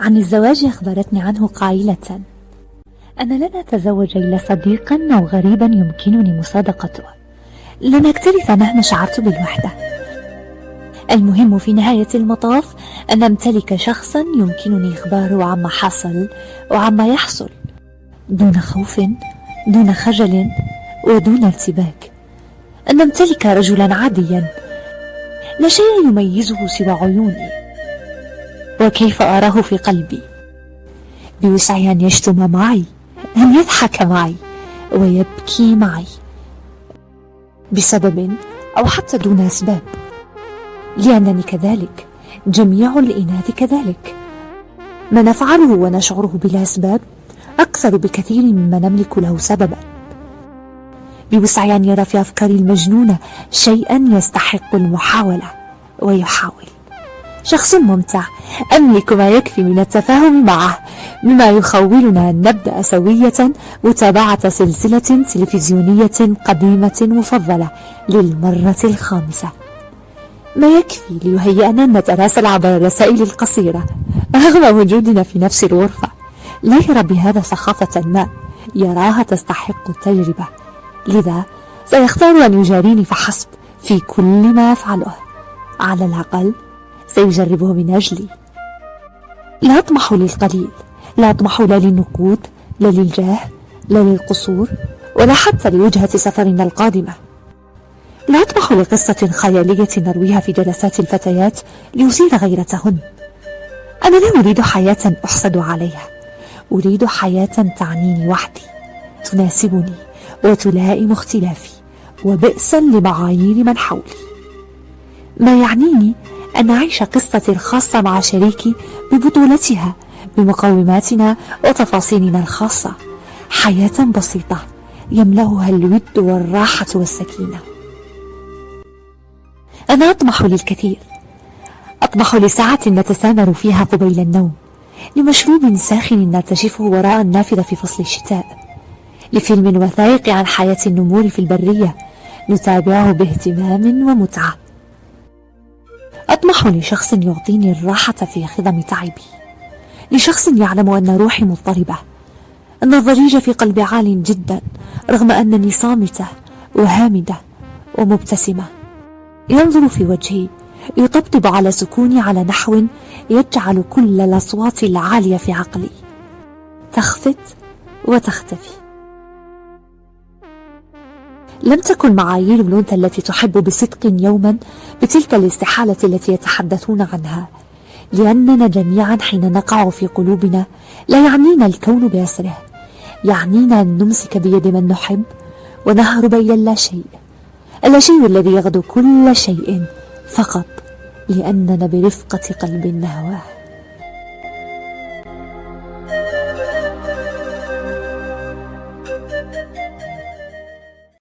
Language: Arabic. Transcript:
عن الزواج أخبرتني عنه قائلة: أنا لن أتزوج إلا صديقا أو غريبا يمكنني مصادقته، لن أكترث مهما شعرت بالوحدة. المهم في نهاية المطاف أن أمتلك شخصا يمكنني إخباره عما حصل وعما يحصل دون خوف، دون خجل، ودون ارتباك. أن أمتلك رجلا عاديا لا شيء يميزه سوى عيوني وكيف أراه في قلبي. بوسعي أن يشتم معي، أن يضحك معي، ويبكي معي بسبب أو حتى دون أسباب، لأنني كذلك، جميع الإناث كذلك. ما نفعله ونشعره بلا أسباب أكثر بكثير مما نملك له سببا. بوسعي أن يرى في أفكاري المجنونة شيئا يستحق المحاولة ويحاول. شخص ممتع أملك ما يكفي من التفاهم معه، مما يخولنا أن نبدأ سوية متابعة سلسلة تلفزيونية قديمة مفضلة للمرة الخامسة. ما يكفي ليهيئنا أن نتراسل عبر الرسائل القصيرة رغم وجودنا في نفس الغرفة. لا يرى بهذا سخافة ما، يراها تستحق التجربة، لذا سيختار أن يجاريني فحسب في كل ما يفعله. على الأقل سيجربه من أجلي. لا أطمح للقليل، لا أطمح لا للنقود، لا للجاه، لا للقصور، ولا حتى لوجهة سفرنا القادمة. لا أطمح لقصة خيالية نرويها في جلسات الفتيات ليثير غيرتهن. أنا لا أريد حياة أحسد عليها، أريد حياة تعنيني وحدي، تناسبني وتلائم اختلافي وبئسا لمعايير من حولي. ما يعنيني أن أعيش قصتي الخاصة مع شريكي ببطولتها، بمقوماتنا وتفاصيلنا الخاصة، حياة بسيطة يملأها الود والراحة والسكينة. أنا أطمح للكثير، أطمح لساعة نتسامر فيها قبيل النوم، لمشروب ساخن نرتشفه وراء النافذة في فصل الشتاء، لفيلم وثائقي عن حياة النمور في البرية نتابعه باهتمام ومتعة. أطمح لشخص يعطيني الراحة في خضم تعبي، لشخص يعلم أن روحي مضطربة، أن الضجيج في قلبي عال جدا رغم أنني صامتة وهامدة ومبتسمة. ينظر في وجهي، يطبطب على سكوني على نحو يجعل كل الأصوات العالية في عقلي تخفت وتختفي. لم تكن معايير الأنثى التي تحب بصدق يوما بتلك الاستحالة التي يتحدثون عنها، لأننا جميعا حين نقع في قلوبنا لا يعنينا الكون بأسره، يعنينا أن نمسك بيد من نحب ونهرب إلى اللاشيء، اللاشيء الذي يغدو كل شيء فقط لأننا برفقة قلب نهواه.